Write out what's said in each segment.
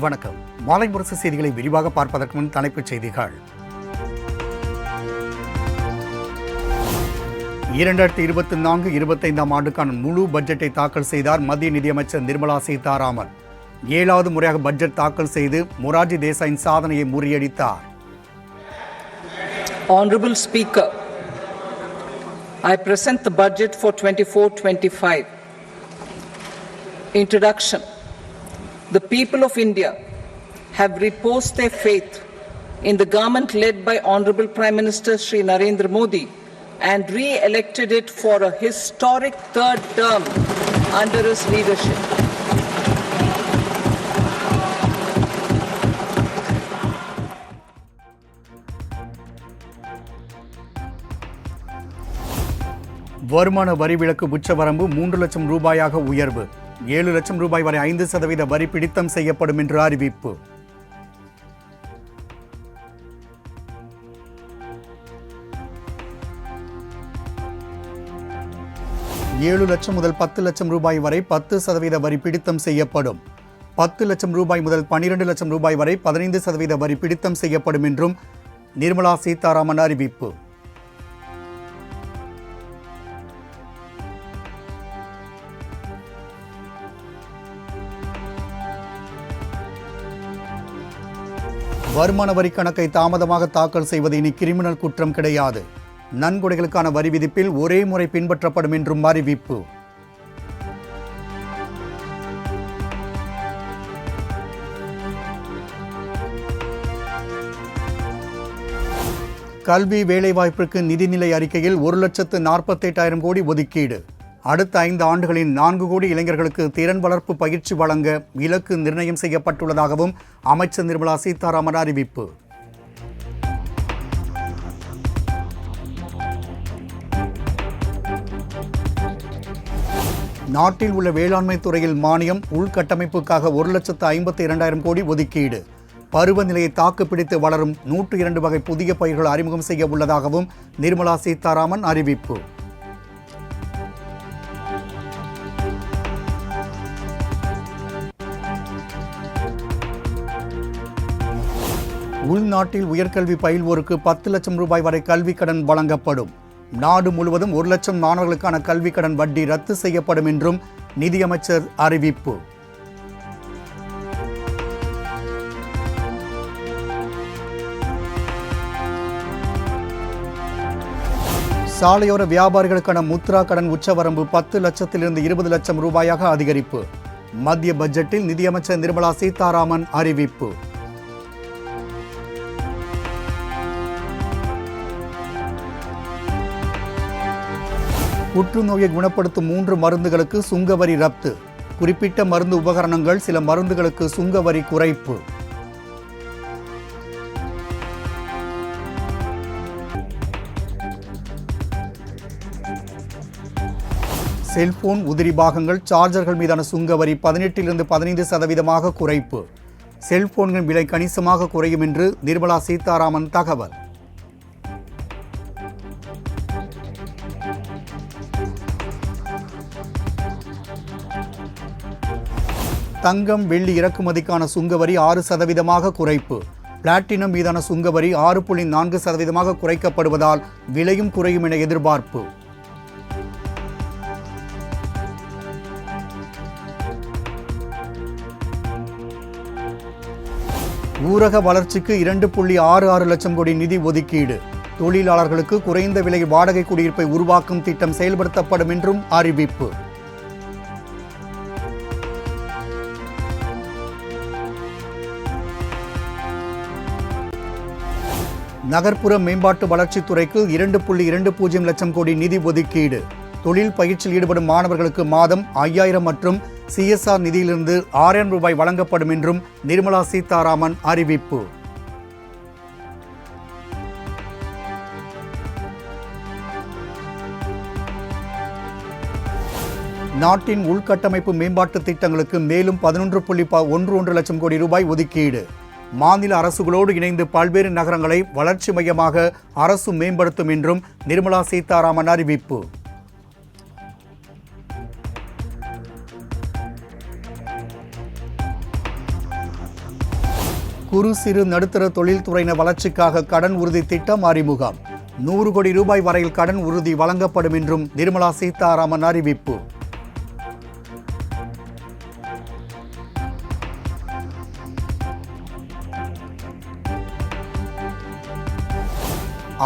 வணக்கம். மாலை முரசு செய்திகளை விரிவாக பார்ப்பதற்கு முன் தலைப்புச் செய்திகள். 2024-25 ஆண்டுக்கான முழு பட்ஜெட்டை தாக்கல் செய்தார் மத்திய நிதியமைச்சர் நிர்மலா சீதாராமன். 7வது முறையாக பட்ஜெட் தாக்கல் செய்து மொரார்ஜி தேசாயின் சாதனையை முறியடித்தார். Honorable Speaker, I present the budget for 24-25. Introduction. The people of India have reposed their faith in the government led by Honorable Prime Minister Shri Narendra Modi and re-elected it for a historic third term under his leadership. வருமான வரி விலக்கு உச்சவரம்பு 3 லட்சம் ரூபாயாக உயர்வு. 7 லட்சம் ரூபாய் வரை 5% வரி பிடித்தம் செய்யப்படும் என்று அறிவிப்பு. ஏழு லட்சம் முதல் 10 லட்சம் ரூபாய் வரை 10% வரி பிடித்தம் செய்யப்படும். 10 லட்சம் ரூபாய் முதல் 12 லட்சம் ரூபாய் வரை 15% வரி பிடித்தம் செய்யப்படும் என்றும் நிர்மலா சீதாராமன் அறிவிப்பு. வருமான வரி கணக்கை தாமதமாக தாக்கல் செய்வது இனி கிரிமினல் குற்றம் கிடையாது. நன்கொடைகளுக்கான வரி விதிப்பில் ஒரே முறை பின்பற்றப்படும் என்றும் அறிவிப்பு. கல்வி வேலைவாய்ப்பிற்கு நிதிநிலை அறிக்கையில் 1,48,000 கோடி ஒதுக்கீடு. அடுத்த 5 ஆண்டுகளில் 4 கோடி இளைஞர்களுக்கு திறன் வளர்ப்பு பயிற்சி வழங்க இலக்கு நிர்ணயம் செய்யப்பட்டுள்ளதாகவும் அமைச்சர் நிர்மலா சீதாராமன் அறிவிப்பு. நாட்டில் உள்ள வேளாண்மை துறையில் மானியம் உள்கட்டமைப்புக்காக 1,52,000 கோடி ஒதுக்கீடு. பருவநிலையை தாக்குப்பிடித்து வளரும் 102 வகை புதிய பயிர்கள் அறிமுகம் செய்ய உள்ளதாகவும் நிர்மலா சீதாராமன் அறிவிப்பு. உள்நாட்டில் உயர்கல்வி பயில்வோருக்கு 10 லட்சம் ரூபாய் வரை கல்விக் கடன் வழங்கப்படும். நாடு முழுவதும் 1 லட்சம் மாணவர்களுக்கான கல்விக் கடன் வட்டி ரத்து செய்யப்படும் என்றும் நிதியமைச்சர் அறிவிப்பு. சாலையோர வியாபாரிகளுக்கான முத்ரா கடன் உச்சவரம்பு 10 லட்சத்திலிருந்து 20 லட்சம் ரூபாயாக அதிகரிப்பு. மத்திய பட்ஜெட்டில் நிதியமைச்சர் நிர்மலா சீதாராமன் அறிவிப்பு. புற்றுநோயை குணப்படுத்தும் 3 மருந்துகளுக்கு சுங்கவரி ரத்து. குறிப்பிட்ட மருந்து உபகரணங்கள் சில மருந்துகளுக்கு சுங்கவரி குறைப்பு. செல்போன் உதிரி பாகங்கள் சார்ஜர்கள் மீதான சுங்கவரி 18 15% குறைப்பு. செல்போன்களின் விலை கணிசமாக குறையும் என்று நிர்மலா சீதாராமன் தகவல். தங்கம் வெள்ளி இறக்குமதிக்கான சுங்கவரி 6% குறைப்பு. பிளாட்டினம் மீதான சுங்கவரி 6.4% குறைக்கப்படுவதால் விலையும் குறையும் என எதிர்பார்ப்பு. ஊரக வளர்ச்சிக்கு 2.66 லட்சம் கோடி நிதி ஒதுக்கீடு. தொழிலாளர்களுக்கு குறைந்த விலை வாடகை குடியிருப்பை உருவாக்கும் திட்டம் செயல்படுத்தப்படும் என்றும் அறிவிப்பு. நகர்ப்புற மேம்பாட்டு வளர்ச்சித்துறைக்கு 2.20 லட்சம் கோடி நிதி ஒதுக்கீடு. தொழில் பயிற்சியில் ஈடுபடும் மாணவர்களுக்கு மாதம் 5,000 மற்றும் CSR நிதியிலிருந்து 6,000 ரூபாய் வழங்கப்படும் என்றும் நிர்மலா சீதாராமன் அறிவிப்பு. நாட்டின் உள்கட்டமைப்பு மேம்பாட்டு திட்டங்களுக்கு மேலும் 11.11 லட்சம் கோடி ரூபாய் ஒதுக்கீடு. மாநில அரசுகளோடு இணைந்து பல்வேறு நகரங்களை வளர்ச்சி மையமாக அரசு மேம்படுத்தும் என்றும் நிர்மலா சீதாராமன் அறிவிப்பு. குறு சிறு நடுத்தர தொழில்துறையினர் வளர்ச்சிக்காக கடன் உறுதி திட்டம் அறிமுகம். 100 கோடி ரூபாய் வரையில் கடன் உறுதி வழங்கப்படும் என்றும் நிர்மலா சீதாராமன் அறிவிப்பு.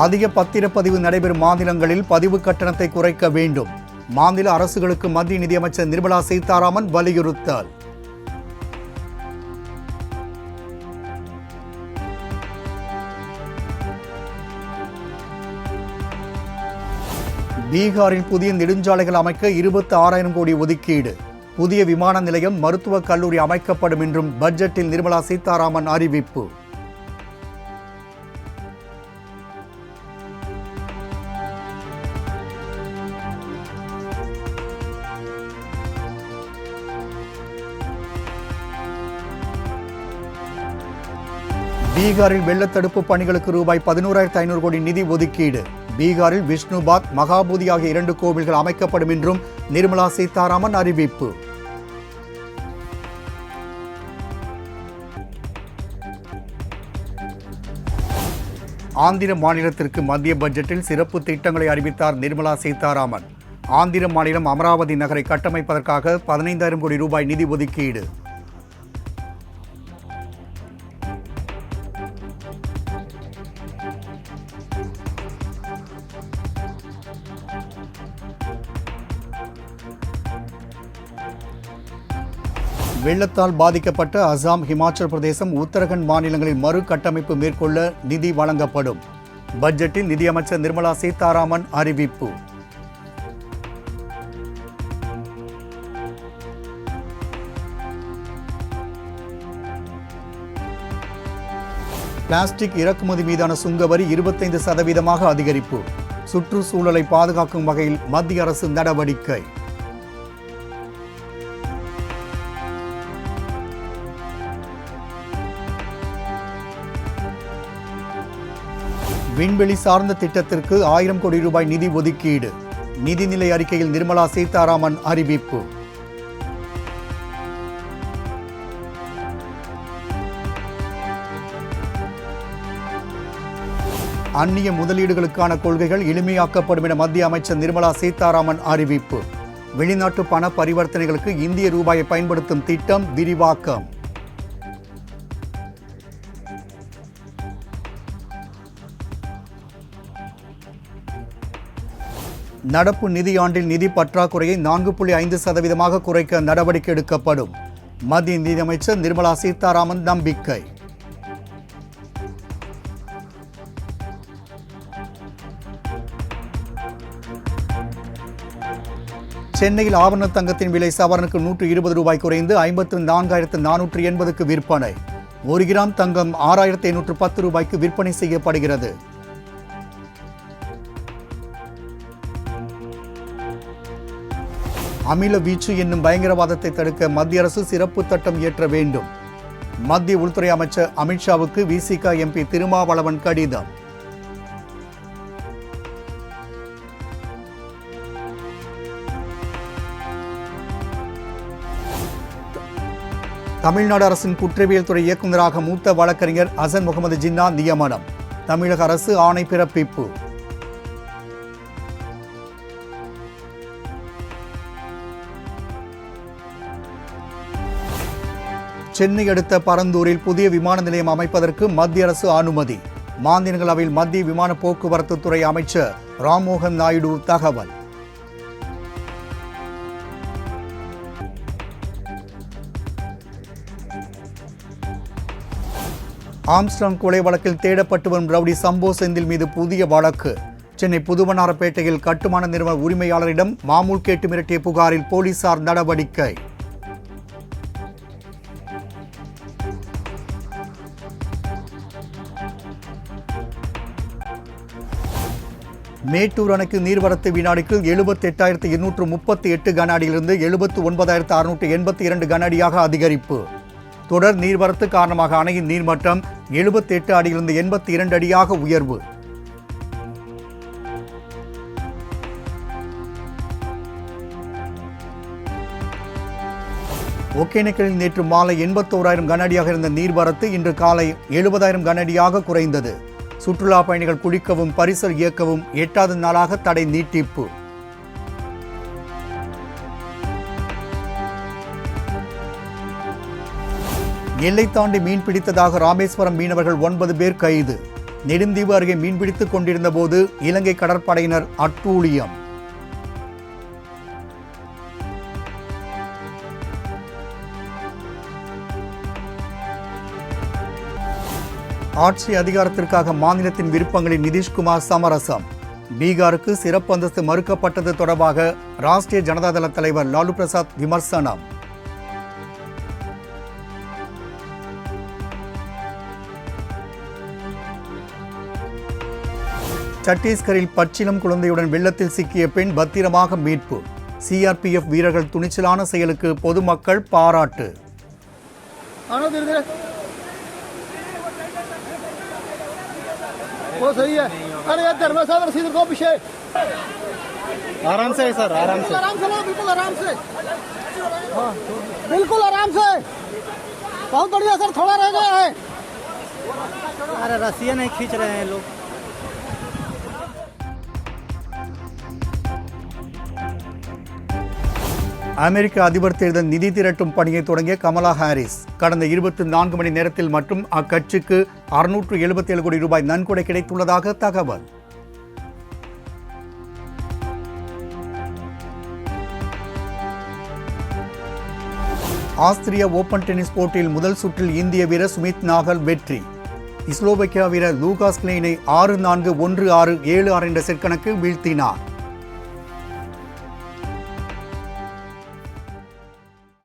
அதிக பத்திரப்பதிவு நடைபெறும் மாநிலங்களில் பதிவு கட்டணத்தை குறைக்க வேண்டும். மாநில அரசுகளுக்கு மத்திய நிதியமைச்சர் நிர்மலா சீதாராமன் வலியுறுத்தல். பீகாரில் புதிய நெடுஞ்சாலைகள் அமைக்க 26,000 கோடி ஒதுக்கீடு. புதிய விமான நிலையம், மருத்துவக் கல்லூரி அமைக்கப்படும் என்றும் பட்ஜெட்டில் நிர்மலா சீதாராமன் அறிவிப்பு. பீகாரில் வெள்ளத்தடுப்பு பணிகளுக்கு ரூபாய் 11,500 கோடி நிதி ஒதுக்கீடு. பீகாரில் விஷ்ணுபாத், மகாபூதி ஆகிய 2 கோவில்கள் அமைக்கப்படும் என்றும் நிர்மலா சீதாராமன் அறிவிப்பு. ஆந்திர மாநிலத்திற்கு மத்திய பட்ஜெட்டில் சிறப்பு திட்டங்களை அறிவித்தார் நிர்மலா சீதாராமன். ஆந்திர மாநிலம் அமராவதி நகரை கட்டமைப்பதற்காக 15,000 கோடி ரூபாய் நிதி ஒதுக்கீடு. வெள்ளத்தால் பாதிக்கப்பட்ட அசாம், ஹிமாச்சல் பிரதேசம், உத்தரகண்ட் மாநிலங்களில் மறு கட்டமைப்பு மேற்கொள்ள நிதி வழங்கப்படும். பட்ஜெட்டில் நிதியமைச்சர் நிர்மலா சீதாராமன் அறிவிப்பு. பிளாஸ்டிக் இறக்குமதி மீதான சுங்கவரி 25% அதிகரிப்பு. சுற்றுச்சூழலை பாதுகாக்கும் வகையில் மத்திய அரசு நடவடிக்கை. விண்வெளி சார்ந்த திட்டத்திற்கு 1000 கோடி ரூபாய் நிதி ஒதுக்கீடு. நிதிநிலை அறிக்கையில் நிர்மலா சீதாராமன் அறிவிப்பு. அந்நிய முதலீடுகளுக்கான கொள்கைகள் எளிமையாக்கப்படும் என மத்திய அமைச்சர் நிர்மலா சீதாராமன் அறிவிப்பு. வெளிநாட்டு பண பரிவர்த்தனைகளுக்கு இந்திய ரூபாயை பயன்படுத்தும் திட்டம் விரிவாக்கம். நடப்பு நிதியாண்டில் நிதி பற்றாக்குறையை 4.5% குறைக்க நடவடிக்கை எடுக்கப்படும். மத்திய நிதியமைச்சர் நிர்மலா சீதாராமன் நம்பிக்கை. சென்னையில் ஆபரண தங்கத்தின் விலை சவரனுக்கு 120 ரூபாய் குறைந்து 54,480க்கு விற்பனை. 1 கிராம் தங்கம் 6,810 ரூபாய்க்கு விற்பனை செய்யப்படுகிறது. அமில வீச்சு என்னும் பயங்கரவாதத்தை தடுக்க மத்திய அரசு சிறப்பு சட்டம் இயற்ற வேண்டும். மத்திய உள்துறை அமைச்சர் அமித்ஷாவுக்கு விசிக எம்பி திருமாவளவன் கடிதம். தமிழ்நாடு அரசின் குற்றவியல் துறை இயக்குநராக மூத்த வழக்கறிஞர் ஹசன் முகமது ஜின்னா நியமனம். தமிழக அரசு ஆணை பிறப்பிப்பு. சென்னை அடுத்த பரந்தூரில் புதிய விமான நிலையம் அமைப்பதற்கு மத்திய அரசு அனுமதி. மாநிலங்களவையில் மத்திய விமான போக்குவரத்து துறை அமைச்சர் ராம்மோகன் நாயுடு தகவல். ஆம்ஸ்ட்ராங் கொலை வழக்கில் தேடப்பட்டு வரும் ரவுடி சம்போ செந்தில் மீது புதிய வழக்கு. சென்னை புதுவண்ணாரப்பேட்டையில் கட்டுமான நிறுவன உரிமையாளரிடம் மாமூல் கேட்டு மிரட்டிய புகாரில் போலீசார் நடவடிக்கை. மேட்டூர் அணைக்கு நீர்வரத்து வினாடிக்கு 78,238 கன அடியிலிருந்து 79,682 கன அடியாக அதிகரிப்பு. தொடர் நீர்வரத்து காரணமாக அணையின் நீர்மட்டம் 78 அடியிலிருந்து 82 அடியாக உயர்வு. ஒகேனக்கலில் நேற்று மாலை 81,000 கனஅடியாக இருந்த நீர்வரத்து இன்று காலை 70,000 கனஅடியாக குறைந்தது. சுற்றுலா பயணிகள் குளிக்கவும் பரிசல் இயக்கவும் 8வது நாளாக தடை நீட்டிப்பு. எல்லை தாண்டி மீன் பிடித்ததாக ராமேஸ்வரம் மீனவர்கள் 9 பேர் கைது. நெடுந்தீவு அருகே மீன்பிடித்துக் கொண்டிருந்த போது இலங்கை கடற்படையினர் அட்டூழியம். ஆட்சி அதிகாரத்திற்காக மாநிலத்தின் விருப்பங்களில் நிதிஷ்குமார் சமரசம். பீகாருக்கு சிறப்பு அந்தஸ்து மறுக்கப்பட்டது தொடர்பாக ராஷ்டிரிய ஜனதாதள தலைவர் லாலு பிரசாத் விமர்சனம். சத்தீஸ்கரில் பச்சிளம் குழந்தையுடன் வெள்ளத்தில் சிக்கிய பெண் பத்திரமாக மீட்பு. சிஆர்பிஎஃப் வீரர்கள் துணிச்சலான செயலுக்கு பொதுமக்கள் பாராட்டு. वो सही है। अरे यार धर्मेश साहब सीधे को पीछे आराम से सर, आराम से लो, बिल्कुल आराम से। हाँ बिल्कुल आराम से, बहुत बढ़िया सर, थोड़ा रह गया है। अरे रस्सियाँ नहीं खींच रहे हैं लोग। அமெரிக்க அதிபர் தேர்தல் நிதி திரட்டும் பணியை தொடங்கிய கமலா ஹாரிஸ் கடந்த 24 மணி நேரத்தில் மட்டும் அக்கட்சிக்கு 677 கோடி ரூபாய் நன்கொடை கிடைத்துள்ளதாக தகவல். ஆஸ்திரியா ஓபன் டென்னிஸ் போட்டியில் முதல் சுற்றில் இந்திய வீரர் சுமித் நாகல் வெற்றி. ஸ்லோவேக்கியா வீரர் லூகாஸ் கிளைனை 6-4, 1-6, 7-6 என்ற செட் கணக்கில் வீழ்த்தினார்.